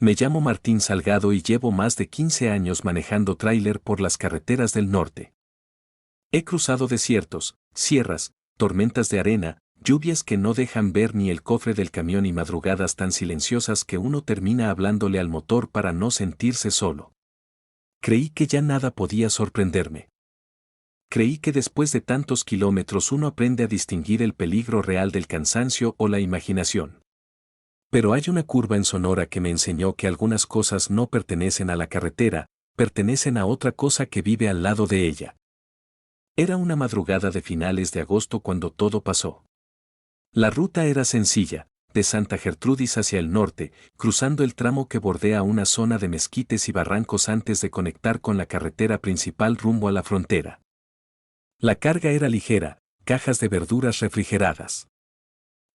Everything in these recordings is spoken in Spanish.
Me llamo Martín Salgado y llevo más de 15 años manejando tráiler por las carreteras del norte. He cruzado desiertos, sierras, tormentas de arena, lluvias que no dejan ver ni el cofre del camión y madrugadas tan silenciosas que uno termina hablándole al motor para no sentirse solo. Creí que ya nada podía sorprenderme. Creí que después de tantos kilómetros uno aprende a distinguir el peligro real del cansancio o la imaginación. Pero hay una curva en Sonora que me enseñó que algunas cosas no pertenecen a la carretera, pertenecen a otra cosa que vive al lado de ella. Era una madrugada de finales de agosto cuando todo pasó. La ruta era sencilla, de Santa Gertrudis hacia el norte, cruzando el tramo que bordea una zona de mezquites y barrancos antes de conectar con la carretera principal rumbo a la frontera. La carga era ligera, cajas de verduras refrigeradas.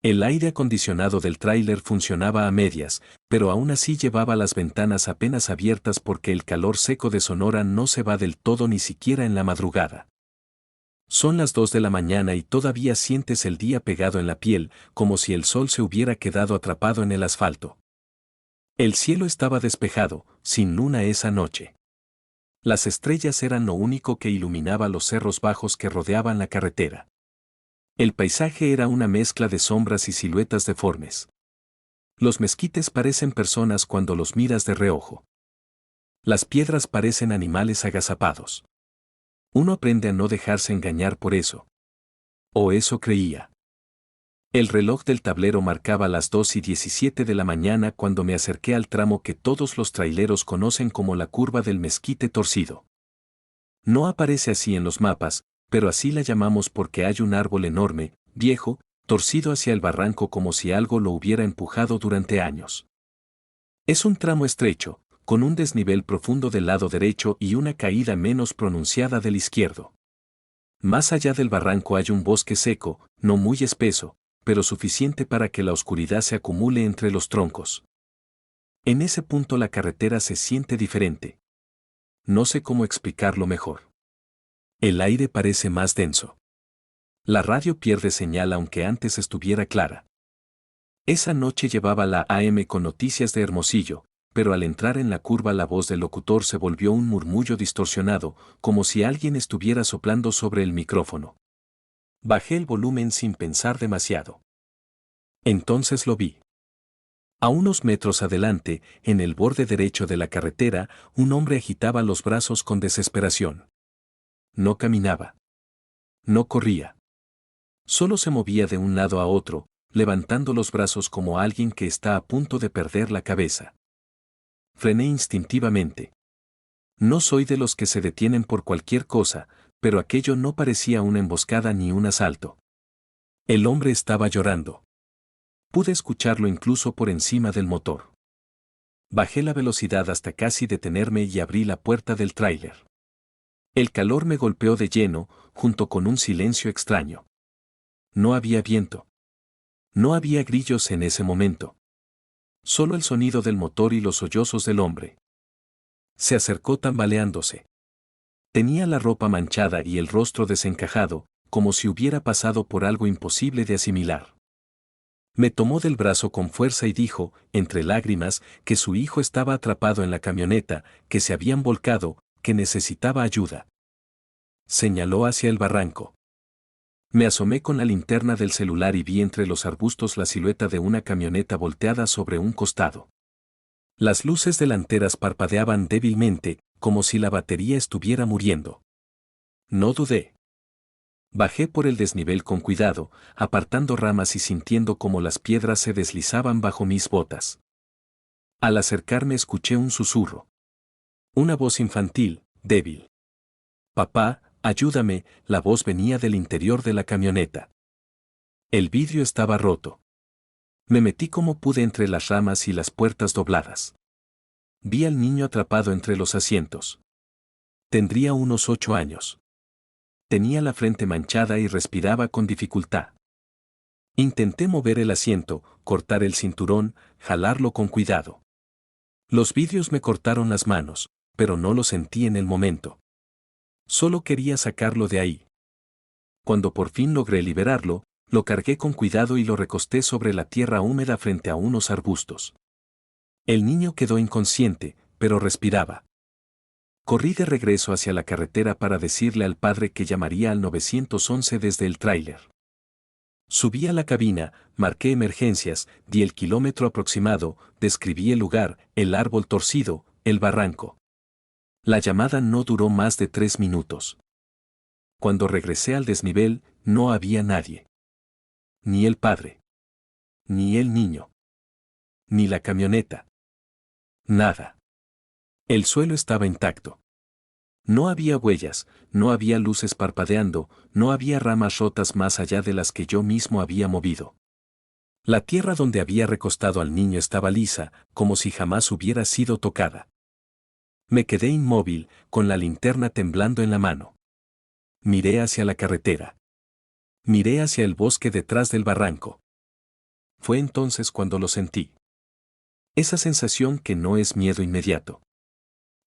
El aire acondicionado del tráiler funcionaba a medias, pero aún así llevaba las ventanas apenas abiertas porque el calor seco de Sonora no se va del todo ni siquiera en la madrugada. Son las 2 de la mañana y todavía sientes el día pegado en la piel, como si el sol se hubiera quedado atrapado en el asfalto. El cielo estaba despejado, sin luna esa noche. Las estrellas eran lo único que iluminaba los cerros bajos que rodeaban la carretera. El paisaje era una mezcla de sombras y siluetas deformes. Los mezquites parecen personas cuando los miras de reojo. Las piedras parecen animales agazapados. Uno aprende a no dejarse engañar por eso. O eso creía. El reloj del tablero marcaba las 2:17 de la mañana cuando me acerqué al tramo que todos los traileros conocen como la curva del Mezquite Torcido. No aparece así en los mapas, pero así la llamamos porque hay un árbol enorme, viejo, torcido hacia el barranco como si algo lo hubiera empujado durante años. Es un tramo estrecho, con un desnivel profundo del lado derecho y una caída menos pronunciada del izquierdo. Más allá del barranco hay un bosque seco, no muy espeso, pero suficiente para que la oscuridad se acumule entre los troncos. En ese punto la carretera se siente diferente. No sé cómo explicarlo mejor. El aire parece más denso. La radio pierde señal aunque antes estuviera clara. Esa noche llevaba la AM con noticias de Hermosillo, pero al entrar en la curva la voz del locutor se volvió un murmullo distorsionado, como si alguien estuviera soplando sobre el micrófono. Bajé el volumen sin pensar demasiado. Entonces lo vi. A unos metros adelante, en el borde derecho de la carretera, un hombre agitaba los brazos con desesperación. No caminaba. No corría. Solo se movía de un lado a otro, levantando los brazos como alguien que está a punto de perder la cabeza. Frené instintivamente. No soy de los que se detienen por cualquier cosa, pero aquello no parecía una emboscada ni un asalto. El hombre estaba llorando. Pude escucharlo incluso por encima del motor. Bajé la velocidad hasta casi detenerme y abrí la puerta del tráiler. El calor me golpeó de lleno, junto con un silencio extraño. No había viento. No había grillos en ese momento. Solo el sonido del motor y los sollozos del hombre. Se acercó tambaleándose. Tenía la ropa manchada y el rostro desencajado, como si hubiera pasado por algo imposible de asimilar. Me tomó del brazo con fuerza y dijo, entre lágrimas, que su hijo estaba atrapado en la camioneta, que se habían volcado, que necesitaba ayuda. Señaló hacia el barranco. Me asomé con la linterna del celular y vi entre los arbustos la silueta de una camioneta volteada sobre un costado. Las luces delanteras parpadeaban débilmente, como si la batería estuviera muriendo. No dudé. Bajé por el desnivel con cuidado, apartando ramas y sintiendo cómo las piedras se deslizaban bajo mis botas. Al acercarme escuché un susurro. Una voz infantil, débil. «Papá, ayúdame», la voz venía del interior de la camioneta. El vidrio estaba roto. Me metí como pude entre las ramas y las puertas dobladas. Vi al niño atrapado entre los asientos. Tendría unos 8 años. Tenía la frente manchada y respiraba con dificultad. Intenté mover el asiento, cortar el cinturón, jalarlo con cuidado. Los vidrios me cortaron las manos, pero no lo sentí en el momento. Solo quería sacarlo de ahí. Cuando por fin logré liberarlo, lo cargué con cuidado y lo recosté sobre la tierra húmeda frente a unos arbustos. El niño quedó inconsciente, pero respiraba. Corrí de regreso hacia la carretera para decirle al padre que llamaría al 911 desde el tráiler. Subí a la cabina, marqué emergencias, di el kilómetro aproximado, describí el lugar, el árbol torcido, el barranco. La llamada no duró más de 3 minutos. Cuando regresé al desnivel, no había nadie. Ni el padre. Ni el niño. Ni la camioneta. Nada. El suelo estaba intacto. No había huellas, no había luces parpadeando, no había ramas rotas más allá de las que yo mismo había movido. La tierra donde había recostado al niño estaba lisa, como si jamás hubiera sido tocada. Me quedé inmóvil, con la linterna temblando en la mano. Miré hacia la carretera. Miré hacia el bosque detrás del barranco. Fue entonces cuando lo sentí. Esa sensación que no es miedo inmediato.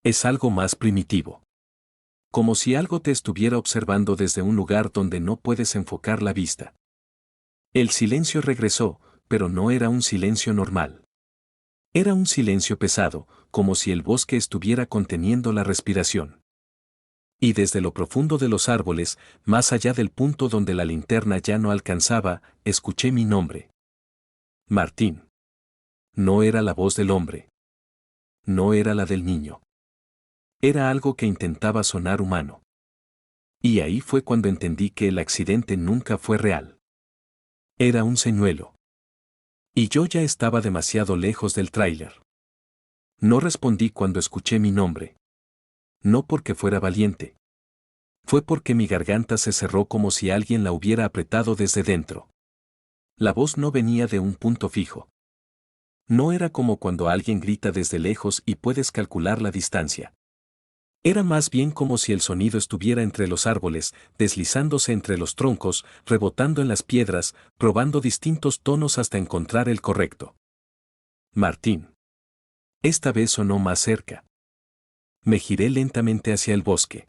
Es algo más primitivo. Como si algo te estuviera observando desde un lugar donde no puedes enfocar la vista. El silencio regresó, pero no era un silencio normal. Era un silencio pesado, como si el bosque estuviera conteniendo la respiración. Y desde lo profundo de los árboles, más allá del punto donde la linterna ya no alcanzaba, escuché mi nombre. Martín. No era la voz del hombre. No era la del niño. Era algo que intentaba sonar humano. Y ahí fue cuando entendí que el accidente nunca fue real. Era un señuelo. Y yo ya estaba demasiado lejos del tráiler. No respondí cuando escuché mi nombre. No porque fuera valiente. Fue porque mi garganta se cerró como si alguien la hubiera apretado desde dentro. La voz no venía de un punto fijo. No era como cuando alguien grita desde lejos y puedes calcular la distancia. Era más bien como si el sonido estuviera entre los árboles, deslizándose entre los troncos, rebotando en las piedras, probando distintos tonos hasta encontrar el correcto. Martín. Esta vez sonó más cerca. Me giré lentamente hacia el bosque.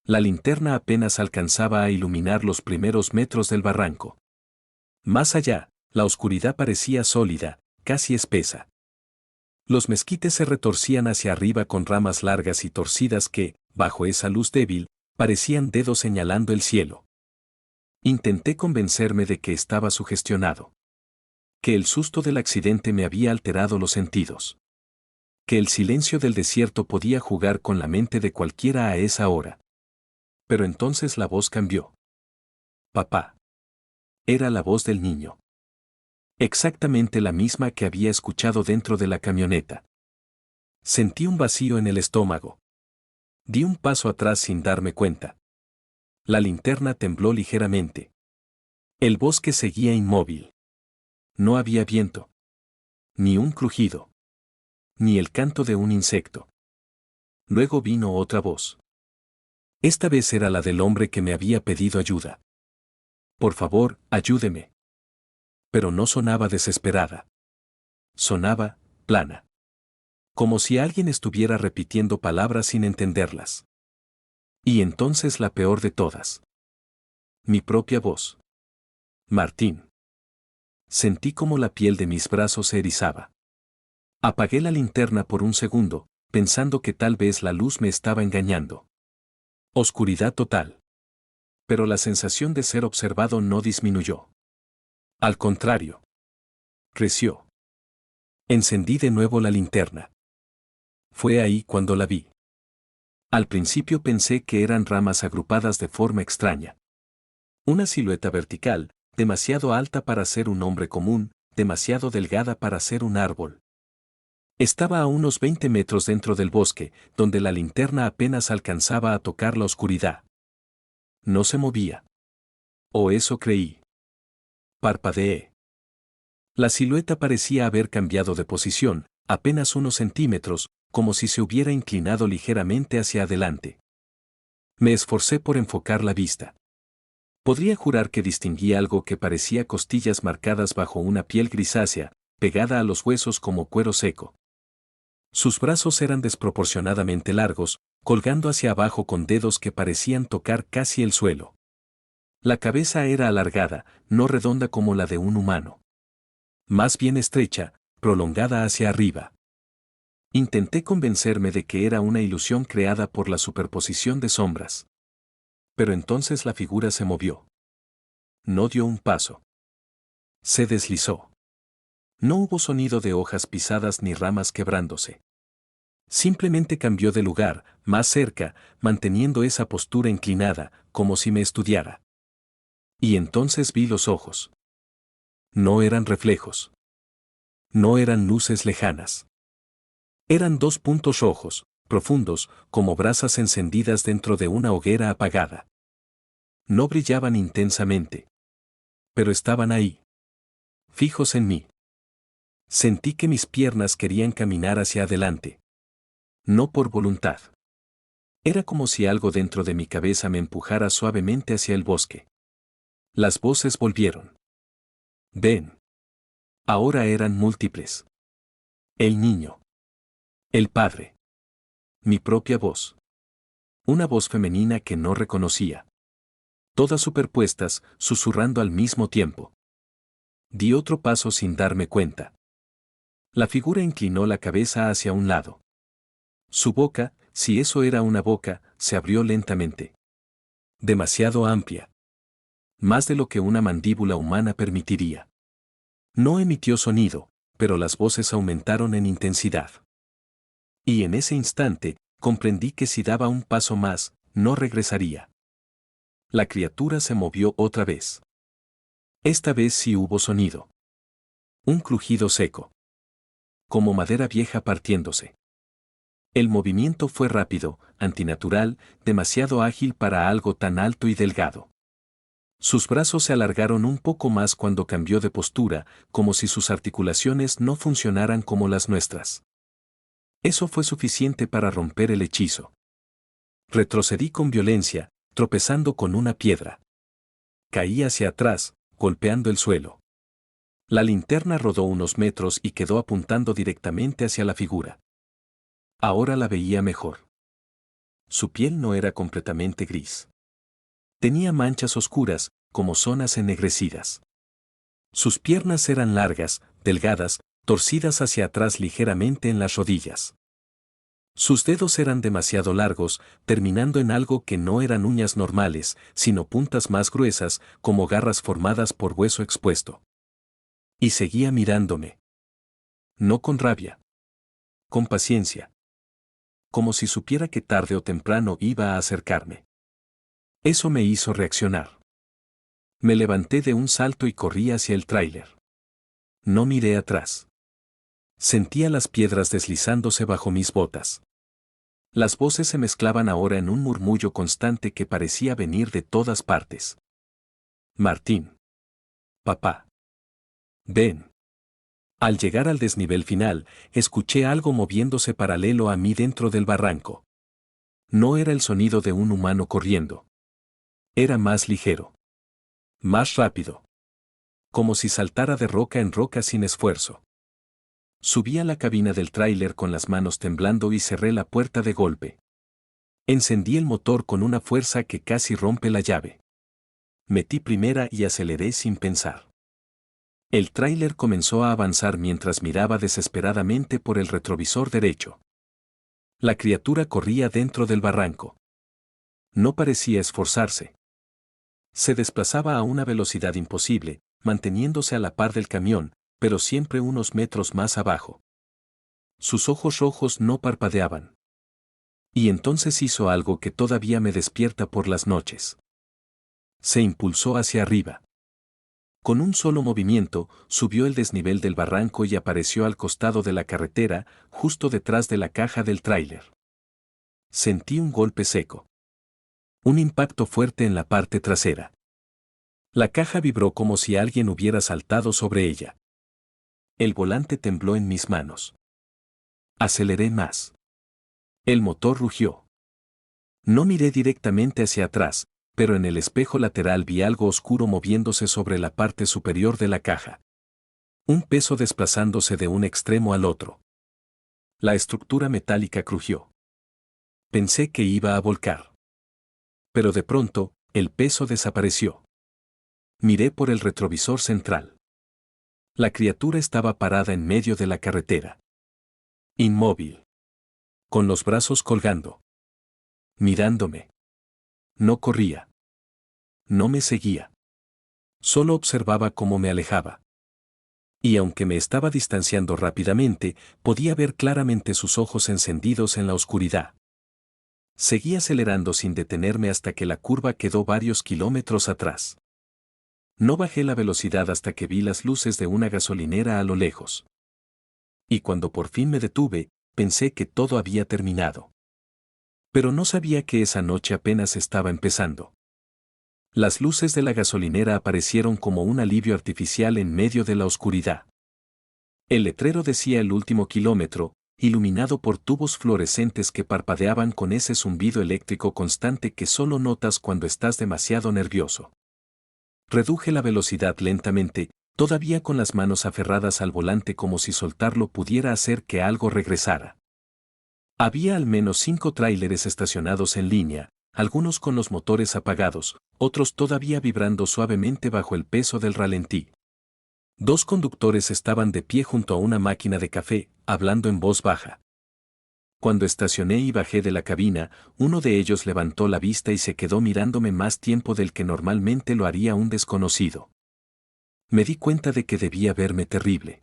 La linterna apenas alcanzaba a iluminar los primeros metros del barranco. Más allá, la oscuridad parecía sólida, casi espesa. Los mezquites se retorcían hacia arriba con ramas largas y torcidas que, bajo esa luz débil, parecían dedos señalando el cielo. Intenté convencerme de que estaba sugestionado. Que el susto del accidente me había alterado los sentidos. Que el silencio del desierto podía jugar con la mente de cualquiera a esa hora. Pero entonces la voz cambió. Papá. Era la voz del niño. Exactamente la misma que había escuchado dentro de la camioneta. Sentí un vacío en el estómago. Di un paso atrás sin darme cuenta. La linterna tembló ligeramente. El bosque seguía inmóvil. No había viento. Ni un crujido. Ni el canto de un insecto. Luego vino otra voz. Esta vez era la del hombre que me había pedido ayuda. Por favor, ayúdeme. Pero no sonaba desesperada. Sonaba, plana. Como si alguien estuviera repitiendo palabras sin entenderlas. Y entonces la peor de todas. Mi propia voz. Martín. Sentí como la piel de mis brazos se erizaba. Apagué la linterna por un segundo, pensando que tal vez la luz me estaba engañando. Oscuridad total. Pero la sensación de ser observado no disminuyó. Al contrario. Creció. Encendí de nuevo la linterna. Fue ahí cuando la vi. Al principio pensé que eran ramas agrupadas de forma extraña. Una silueta vertical, demasiado alta para ser un hombre común, demasiado delgada para ser un árbol. Estaba a unos 20 metros dentro del bosque, donde la linterna apenas alcanzaba a tocar la oscuridad. No se movía. O eso creí. Parpadeé. La silueta parecía haber cambiado de posición, apenas unos centímetros, como si se hubiera inclinado ligeramente hacia adelante. Me esforcé por enfocar la vista. Podría jurar que distinguí algo que parecía costillas marcadas bajo una piel grisácea, pegada a los huesos como cuero seco. Sus brazos eran desproporcionadamente largos, colgando hacia abajo con dedos que parecían tocar casi el suelo. La cabeza era alargada, no redonda como la de un humano. Más bien estrecha, prolongada hacia arriba. Intenté convencerme de que era una ilusión creada por la superposición de sombras. Pero entonces la figura se movió. No dio un paso. Se deslizó. No hubo sonido de hojas pisadas ni ramas quebrándose. Simplemente cambió de lugar, más cerca, manteniendo esa postura inclinada, como si me estudiara. Y entonces vi los ojos. No eran reflejos. No eran luces lejanas. Eran dos puntos rojos, profundos, como brasas encendidas dentro de una hoguera apagada. No brillaban intensamente. Pero estaban ahí. Fijos en mí. Sentí que mis piernas querían caminar hacia adelante. No por voluntad. Era como si algo dentro de mi cabeza me empujara suavemente hacia el bosque. Las voces volvieron. Ven. Ahora eran múltiples. El niño. El padre. Mi propia voz. Una voz femenina que no reconocía. Todas superpuestas, susurrando al mismo tiempo. Di otro paso sin darme cuenta. La figura inclinó la cabeza hacia un lado. Su boca, si eso era una boca, se abrió lentamente. Demasiado amplia. Más de lo que una mandíbula humana permitiría. No emitió sonido, pero las voces aumentaron en intensidad. Y en ese instante, comprendí que si daba un paso más, no regresaría. La criatura se movió otra vez. Esta vez sí hubo sonido. Un crujido seco. Como madera vieja partiéndose. El movimiento fue rápido, antinatural, demasiado ágil para algo tan alto y delgado. Sus brazos se alargaron un poco más cuando cambió de postura, como si sus articulaciones no funcionaran como las nuestras. Eso fue suficiente para romper el hechizo. Retrocedí con violencia, tropezando con una piedra. Caí hacia atrás, golpeando el suelo. La linterna rodó unos metros y quedó apuntando directamente hacia la figura. Ahora la veía mejor. Su piel no era completamente gris. Tenía manchas oscuras, como zonas ennegrecidas. Sus piernas eran largas, delgadas, torcidas hacia atrás ligeramente en las rodillas. Sus dedos eran demasiado largos, terminando en algo que no eran uñas normales, sino puntas más gruesas, como garras formadas por hueso expuesto. Y seguía mirándome. No con rabia. Con paciencia. Como si supiera que tarde o temprano iba a acercarme. Eso me hizo reaccionar. Me levanté de un salto y corrí hacia el tráiler. No miré atrás. Sentía las piedras deslizándose bajo mis botas. Las voces se mezclaban ahora en un murmullo constante que parecía venir de todas partes. Martín. Papá. Ven. Al llegar al desnivel final, escuché algo moviéndose paralelo a mí dentro del barranco. No era el sonido de un humano corriendo. Era más ligero. Más rápido. Como si saltara de roca en roca sin esfuerzo. Subí a la cabina del tráiler con las manos temblando y cerré la puerta de golpe. Encendí el motor con una fuerza que casi rompe la llave. Metí primera y aceleré sin pensar. El tráiler comenzó a avanzar mientras miraba desesperadamente por el retrovisor derecho. La criatura corría dentro del barranco. No parecía esforzarse. Se desplazaba a una velocidad imposible, manteniéndose a la par del camión, pero siempre unos metros más abajo. Sus ojos rojos no parpadeaban. Y entonces hizo algo que todavía me despierta por las noches. Se impulsó hacia arriba. Con un solo movimiento, subió el desnivel del barranco y apareció al costado de la carretera, justo detrás de la caja del tráiler. Sentí un golpe seco. Un impacto fuerte en la parte trasera. La caja vibró como si alguien hubiera saltado sobre ella. El volante tembló en mis manos. Aceleré más. El motor rugió. No miré directamente hacia atrás, pero en el espejo lateral vi algo oscuro moviéndose sobre la parte superior de la caja. Un peso desplazándose de un extremo al otro. La estructura metálica crujió. Pensé que iba a volcar. Pero de pronto, el peso desapareció. Miré por el retrovisor central. La criatura estaba parada en medio de la carretera. Inmóvil. Con los brazos colgando. Mirándome. No corría. No me seguía. Solo observaba cómo me alejaba. Y aunque me estaba distanciando rápidamente, podía ver claramente sus ojos encendidos en la oscuridad. Seguí acelerando sin detenerme hasta que la curva quedó varios kilómetros atrás. No bajé la velocidad hasta que vi las luces de una gasolinera a lo lejos. Y cuando por fin me detuve, pensé que todo había terminado. Pero no sabía que esa noche apenas estaba empezando. Las luces de la gasolinera aparecieron como un alivio artificial en medio de la oscuridad. El letrero decía el último kilómetro, iluminado por tubos fluorescentes que parpadeaban con ese zumbido eléctrico constante que solo notas cuando estás demasiado nervioso. Reduje la velocidad lentamente, todavía con las manos aferradas al volante como si soltarlo pudiera hacer que algo regresara. Había al menos 5 tráileres estacionados en línea, algunos con los motores apagados, otros todavía vibrando suavemente bajo el peso del ralentí. 2 conductores estaban de pie junto a una máquina de café, hablando en voz baja. Cuando estacioné y bajé de la cabina, uno de ellos levantó la vista y se quedó mirándome más tiempo del que normalmente lo haría un desconocido. Me di cuenta de que debía verme terrible.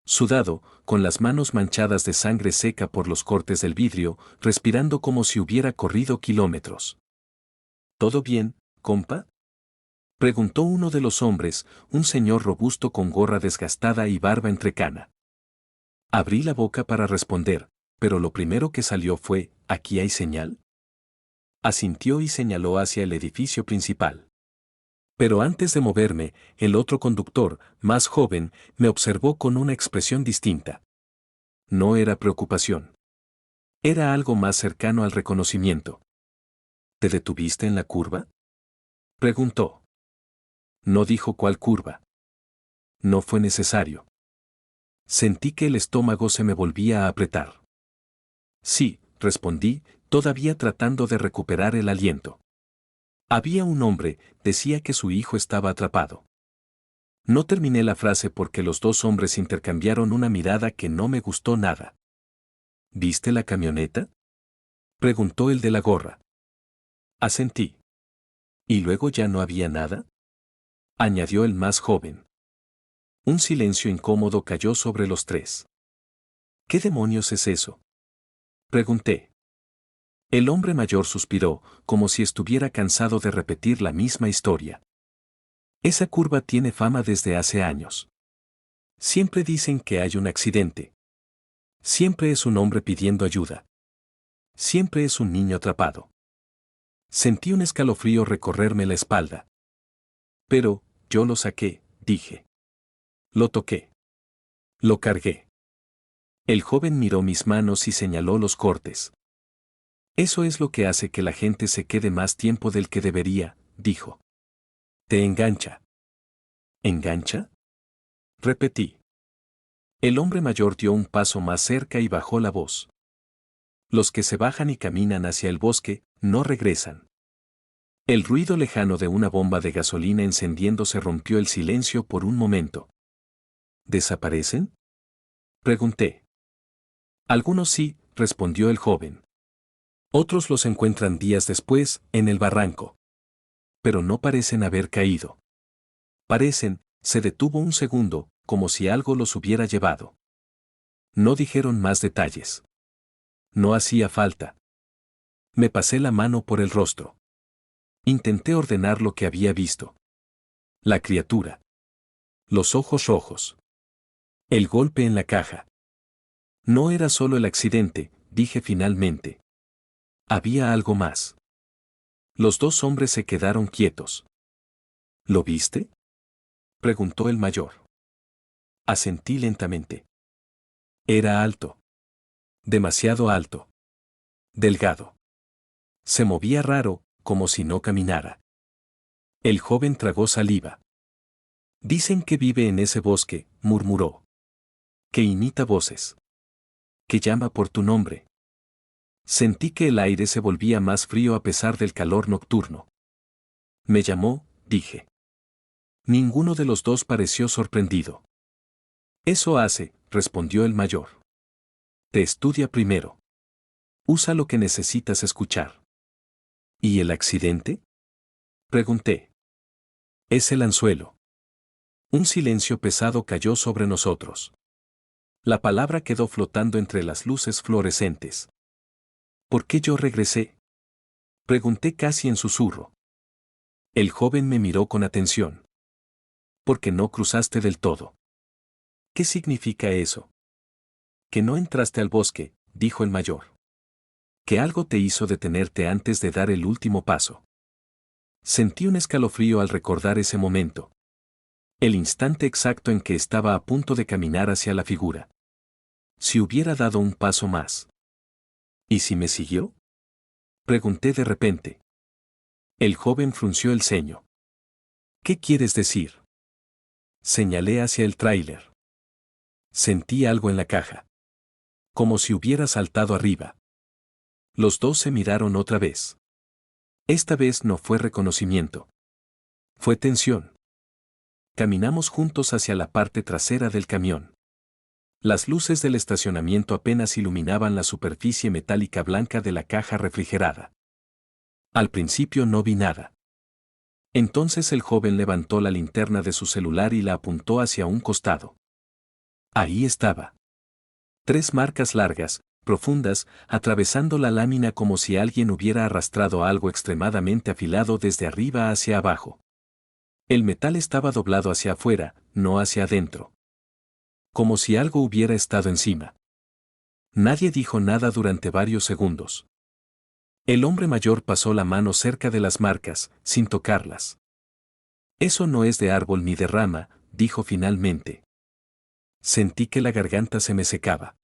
Sudado, con las manos manchadas de sangre seca por los cortes del vidrio, respirando como si hubiera corrido kilómetros. ¿Todo bien, compa? Preguntó uno de los hombres, un señor robusto con gorra desgastada y barba entrecana. Abrí la boca para responder, pero lo primero que salió fue, ¿aquí hay señal? Asintió y señaló hacia el edificio principal. Pero antes de moverme, el otro conductor, más joven, me observó con una expresión distinta. No era preocupación. Era algo más cercano al reconocimiento. ¿Te detuviste en la curva? Preguntó. No dijo cuál curva. No fue necesario. Sentí que el estómago se me volvía a apretar. Sí, respondí, todavía tratando de recuperar el aliento. Había un hombre, decía que su hijo estaba atrapado. No terminé la frase porque los 2 hombres intercambiaron una mirada que no me gustó nada. ¿Viste la camioneta? Preguntó el de la gorra. Asentí. ¿Y luego ya no había nada? Añadió el más joven. Un silencio incómodo cayó sobre los 3. ¿Qué demonios es eso? Pregunté. El hombre mayor suspiró, como si estuviera cansado de repetir la misma historia. Esa curva tiene fama desde hace años. Siempre dicen que hay un accidente. Siempre es un hombre pidiendo ayuda. Siempre es un niño atrapado. Sentí un escalofrío recorrerme la espalda. Pero, yo lo saqué, dije. Lo toqué. Lo cargué. El joven miró mis manos y señaló los cortes. Eso es lo que hace que la gente se quede más tiempo del que debería, dijo. Te engancha. ¿Engancha? Repetí. El hombre mayor dio un paso más cerca y bajó la voz. Los que se bajan y caminan hacia el bosque, no regresan. El ruido lejano de una bomba de gasolina encendiéndose rompió el silencio por un momento. ¿Desaparecen? Pregunté. Algunos sí, respondió el joven. Otros los encuentran días después, en el barranco. Pero no parecen haber caído. Se detuvo un segundo, como si algo los hubiera llevado. No dijeron más detalles. No hacía falta. Me pasé la mano por el rostro. Intenté ordenar lo que había visto. La criatura. Los ojos rojos. El golpe en la caja. No era solo el accidente, dije finalmente. Había algo más. Los 2 hombres se quedaron quietos. ¿Lo viste? Preguntó el mayor. Asentí lentamente. Era alto. Demasiado alto. Delgado. Se movía raro, como si no caminara. El joven tragó saliva. Dicen que vive en ese bosque, murmuró. Que imita voces. Que llama por tu nombre. Sentí que el aire se volvía más frío a pesar del calor nocturno. Me llamó, dije. Ninguno de los 2 pareció sorprendido. Eso hace, respondió el mayor. Te estudia primero. Usa lo que necesitas escuchar. ¿Y el accidente? Pregunté. Es el anzuelo. Un silencio pesado cayó sobre nosotros. La palabra quedó flotando entre las luces fluorescentes. ¿Por qué yo regresé? Pregunté casi en susurro. El joven me miró con atención. Porque no cruzaste del todo. ¿Qué significa eso? Que no entraste al bosque, dijo el mayor. Que algo te hizo detenerte antes de dar el último paso. Sentí un escalofrío al recordar ese momento. El instante exacto en que estaba a punto de caminar hacia la figura. Si hubiera dado un paso más. ¿Y si me siguió? Pregunté de repente. El joven frunció el ceño. ¿Qué quieres decir? Señalé hacia el tráiler. Sentí algo en la caja. Como si hubiera saltado arriba. Los dos se miraron otra vez. Esta vez no fue reconocimiento. Fue tensión. Caminamos juntos hacia la parte trasera del camión. Las luces del estacionamiento apenas iluminaban la superficie metálica blanca de la caja refrigerada. Al principio no vi nada. Entonces el joven levantó la linterna de su celular y la apuntó hacia un costado. Ahí estaba. 3 marcas largas, profundas, atravesando la lámina como si alguien hubiera arrastrado algo extremadamente afilado desde arriba hacia abajo. El metal estaba doblado hacia afuera, no hacia adentro. Como si algo hubiera estado encima. Nadie dijo nada durante varios segundos. El hombre mayor pasó la mano cerca de las marcas, sin tocarlas. Eso no es de árbol ni de rama, dijo finalmente. Sentí que la garganta se me secaba.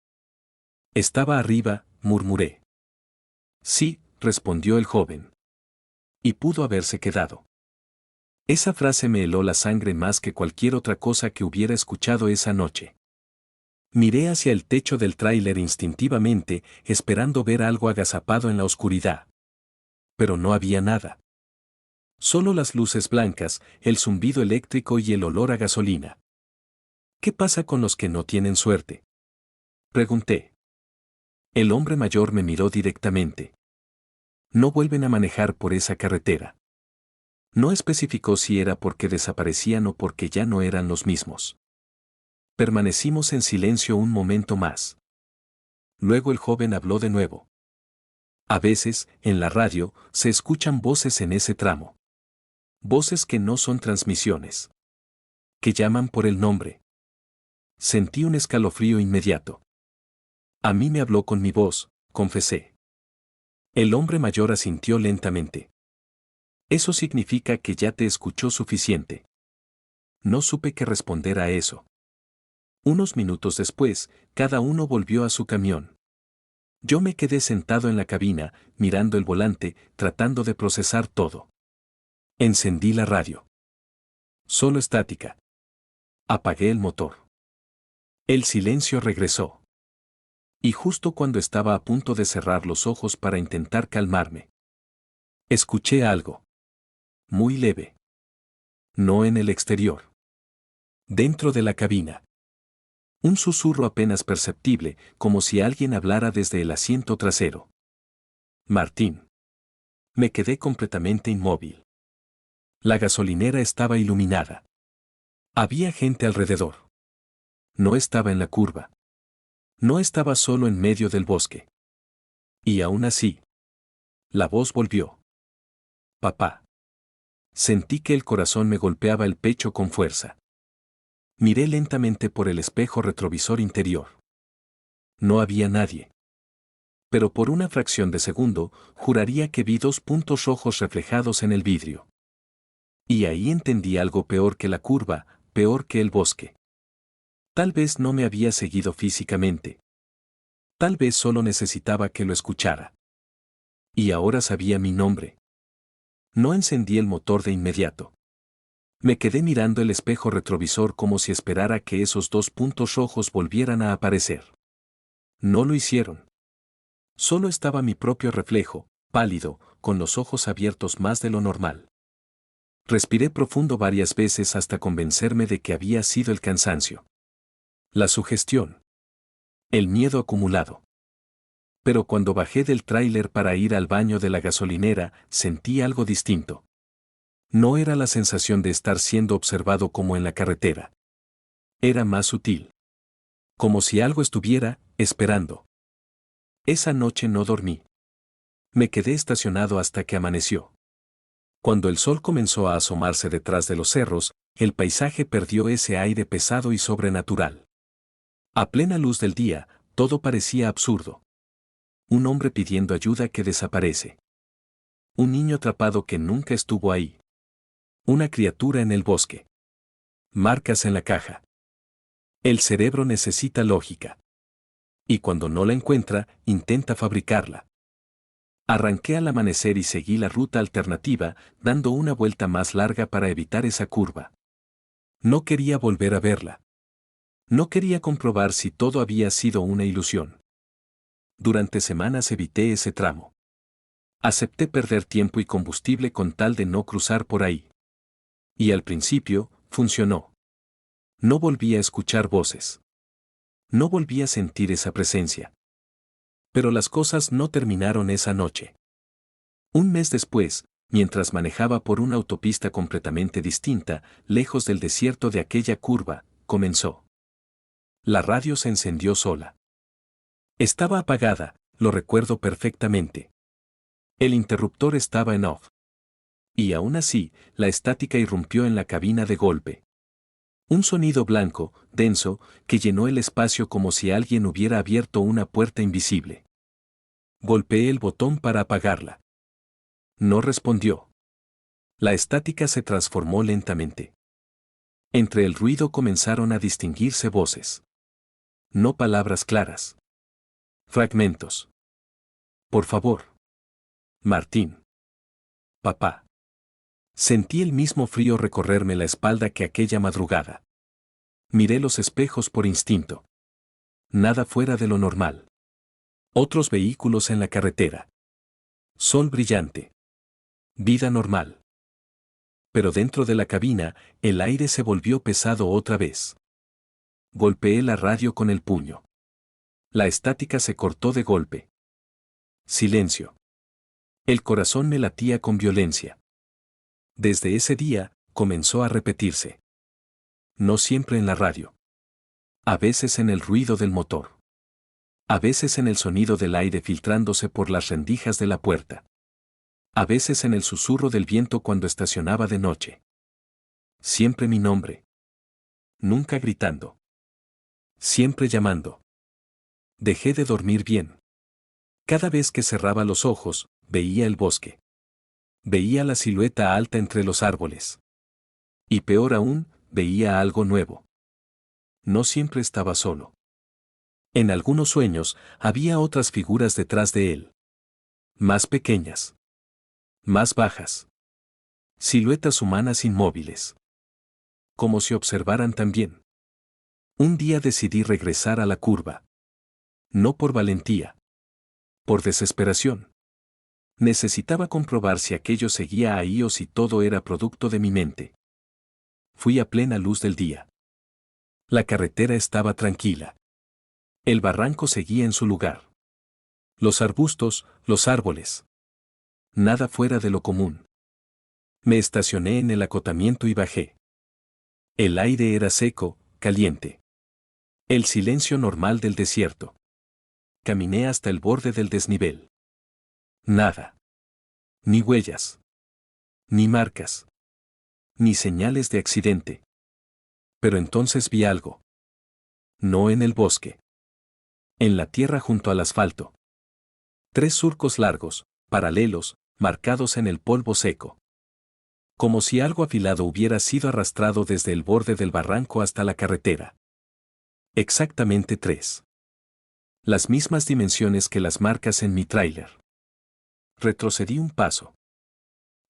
Estaba arriba, murmuré. Sí, respondió el joven. Y pudo haberse quedado. Esa frase me heló la sangre más que cualquier otra cosa que hubiera escuchado esa noche. Miré hacia el techo del tráiler instintivamente, esperando ver algo agazapado en la oscuridad. Pero no había nada. Solo las luces blancas, el zumbido eléctrico y el olor a gasolina. ¿Qué pasa con los que no tienen suerte? Pregunté. El hombre mayor me miró directamente. No vuelven a manejar por esa carretera. No especificó si era porque desaparecían o porque ya no eran los mismos. Permanecimos en silencio un momento más. Luego el joven habló de nuevo. A veces, en la radio, se escuchan voces en ese tramo. Voces que no son transmisiones. Que llaman por el nombre. Sentí un escalofrío inmediato. A mí me habló con mi voz, confesé. El hombre mayor asintió lentamente. Eso significa que ya te escuchó suficiente. No supe qué responder a eso. Unos minutos después, cada uno volvió a su camión. Yo me quedé sentado en la cabina, mirando el volante, tratando de procesar todo. Encendí la radio. Solo estática. Apagué el motor. El silencio regresó. Y justo cuando estaba a punto de cerrar los ojos para intentar calmarme, escuché algo. Muy leve. No en el exterior. Dentro de la cabina. Un susurro apenas perceptible, como si alguien hablara desde el asiento trasero. Martín. Me quedé completamente inmóvil. La gasolinera estaba iluminada. Había gente alrededor. No estaba en la curva. No estaba solo en medio del bosque. Y aún así. La voz volvió. Papá. Sentí que el corazón me golpeaba el pecho con fuerza. Miré lentamente por el espejo retrovisor interior. No había nadie. Pero por una fracción de segundo, juraría que vi 2 puntos rojos reflejados en el vidrio. Y ahí entendí algo peor que la curva, peor que el bosque. Tal vez no me había seguido físicamente. Tal vez solo necesitaba que lo escuchara. Y ahora sabía mi nombre. No encendí el motor de inmediato. Me quedé mirando el espejo retrovisor como si esperara que esos 2 puntos rojos volvieran a aparecer. No lo hicieron. Solo estaba mi propio reflejo, pálido, con los ojos abiertos más de lo normal. Respiré profundo varias veces hasta convencerme de que había sido el cansancio. La sugestión. El miedo acumulado. Pero cuando bajé del tráiler para ir al baño de la gasolinera, sentí algo distinto. No era la sensación de estar siendo observado como en la carretera. Era más sutil. Como si algo estuviera esperando. Esa noche no dormí. Me quedé estacionado hasta que amaneció. Cuando el sol comenzó a asomarse detrás de los cerros, el paisaje perdió ese aire pesado y sobrenatural. A plena luz del día, todo parecía absurdo. Un hombre pidiendo ayuda que desaparece. Un niño atrapado que nunca estuvo ahí. Una criatura en el bosque. Marcas en la caja. El cerebro necesita lógica. Y cuando no la encuentra, intenta fabricarla. Arranqué al amanecer y seguí la ruta alternativa, dando una vuelta más larga para evitar esa curva. No quería volver a verla. No quería comprobar si todo había sido una ilusión. Durante semanas evité ese tramo. Acepté perder tiempo y combustible con tal de no cruzar por ahí. Y al principio, funcionó. No volví a escuchar voces. No volví a sentir esa presencia. Pero las cosas no terminaron esa noche. Un mes después, mientras manejaba por una autopista completamente distinta, lejos del desierto de aquella curva, comenzó. La radio se encendió sola. Estaba apagada, lo recuerdo perfectamente. El interruptor estaba en off. Y aún así, la estática irrumpió en la cabina de golpe. Un sonido blanco, denso, que llenó el espacio como si alguien hubiera abierto una puerta invisible. Golpeé el botón para apagarla. No respondió. La estática se transformó lentamente. Entre el ruido comenzaron a distinguirse voces. No palabras claras. Fragmentos. Por favor. Martín. Papá. Sentí el mismo frío recorrerme la espalda que aquella madrugada. Miré los espejos por instinto. Nada fuera de lo normal. Otros vehículos en la carretera. Sol brillante. Vida normal. Pero dentro de la cabina, el aire se volvió pesado otra vez. Golpeé la radio con el puño. La estática se cortó de golpe. Silencio. El corazón me latía con violencia. Desde ese día, comenzó a repetirse. No siempre en la radio. A veces en el ruido del motor. A veces en el sonido del aire filtrándose por las rendijas de la puerta. A veces en el susurro del viento cuando estacionaba de noche. Siempre mi nombre. Nunca gritando. Siempre llamando. Dejé de dormir bien. Cada vez que cerraba los ojos, veía el bosque. Veía la silueta alta entre los árboles. Y peor aún, veía algo nuevo. No siempre estaba solo. En algunos sueños, había otras figuras detrás de él. Más pequeñas. Más bajas. Siluetas humanas inmóviles. Como si observaran también. Un día decidí regresar a la curva. No por valentía. Por desesperación. Necesitaba comprobar si aquello seguía ahí o si todo era producto de mi mente. Fui a plena luz del día. La carretera estaba tranquila. El barranco seguía en su lugar. Los arbustos, los árboles. Nada fuera de lo común. Me estacioné en el acotamiento y bajé. El aire era seco, caliente. El silencio normal del desierto. Caminé hasta el borde del desnivel. Nada. Ni huellas. Ni marcas. Ni señales de accidente. Pero entonces vi algo. No en el bosque. En la tierra junto al asfalto. 3 surcos largos, paralelos, marcados en el polvo seco. Como si algo afilado hubiera sido arrastrado desde el borde del barranco hasta la carretera. Exactamente 3. Las mismas dimensiones que las marcas en mi tráiler. Retrocedí un paso.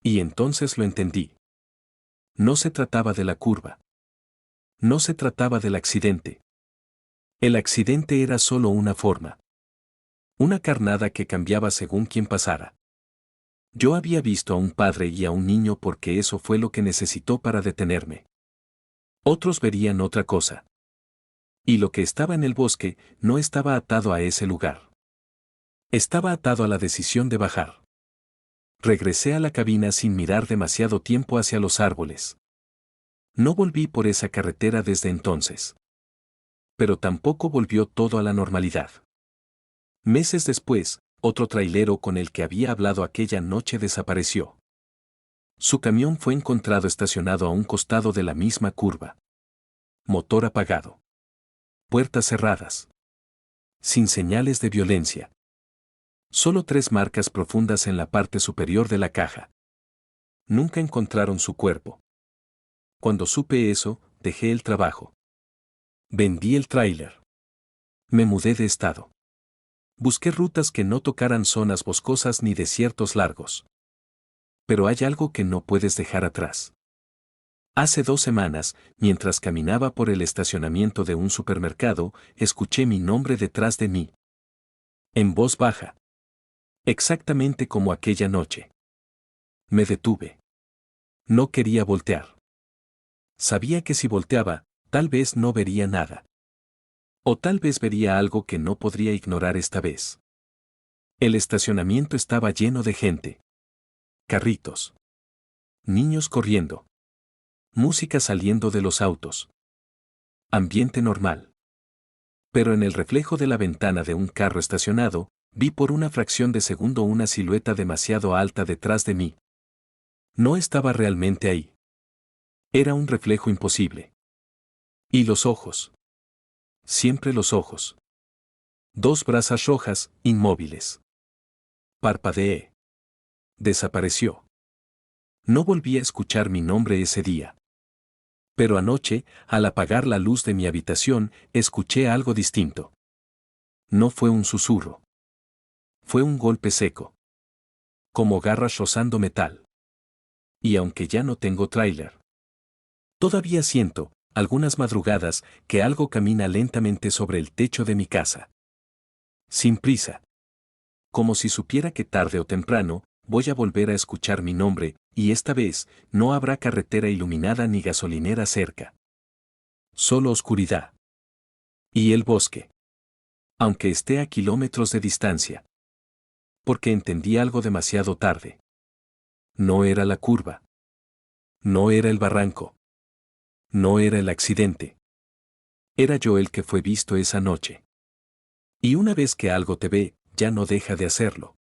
Y entonces lo entendí. No se trataba de la curva. No se trataba del accidente. El accidente era solo una forma. Una carnada que cambiaba según quien pasara. Yo había visto a un padre y a un niño porque eso fue lo que necesitó para detenerme. Otros verían otra cosa. Y lo que estaba en el bosque no estaba atado a ese lugar. Estaba atado a la decisión de bajar. Regresé a la cabina sin mirar demasiado tiempo hacia los árboles. No volví por esa carretera desde entonces. Pero tampoco volvió todo a la normalidad. Meses después, otro trailero con el que había hablado aquella noche desapareció. Su camión fue encontrado estacionado a un costado de la misma curva. Motor apagado. Puertas cerradas. Sin señales de violencia. Solo 3 marcas profundas en la parte superior de la caja. Nunca encontraron su cuerpo. Cuando supe eso, dejé el trabajo. Vendí el tráiler. Me mudé de estado. Busqué rutas que no tocaran zonas boscosas ni desiertos largos. Pero hay algo que no puedes dejar atrás. Hace 2 semanas, mientras caminaba por el estacionamiento de un supermercado, escuché mi nombre detrás de mí. En voz baja. Exactamente como aquella noche. Me detuve. No quería voltear. Sabía que si volteaba, tal vez no vería nada. O tal vez vería algo que no podría ignorar esta vez. El estacionamiento estaba lleno de gente. Carritos. Niños corriendo. Música saliendo de los autos. Ambiente normal. Pero en el reflejo de la ventana de un carro estacionado, vi por una fracción de segundo una silueta demasiado alta detrás de mí. No estaba realmente ahí. Era un reflejo imposible. Y los ojos. Siempre los ojos. 2 brasas rojas, inmóviles. Parpadeé. Desapareció. No volví a escuchar mi nombre ese día. Pero anoche, al apagar la luz de mi habitación, escuché algo distinto. No fue un susurro. Fue un golpe seco. Como garras rozando metal. Y aunque ya no tengo tráiler, todavía siento, algunas madrugadas, que algo camina lentamente sobre el techo de mi casa. Sin prisa. Como si supiera que tarde o temprano, voy a volver a escuchar mi nombre, y esta vez, no habrá carretera iluminada ni gasolinera cerca. Solo oscuridad. Y el bosque. Aunque esté a kilómetros de distancia. Porque entendí algo demasiado tarde. No era la curva. No era el barranco. No era el accidente. Era yo el que fue visto esa noche. Y una vez que algo te ve, ya no deja de hacerlo.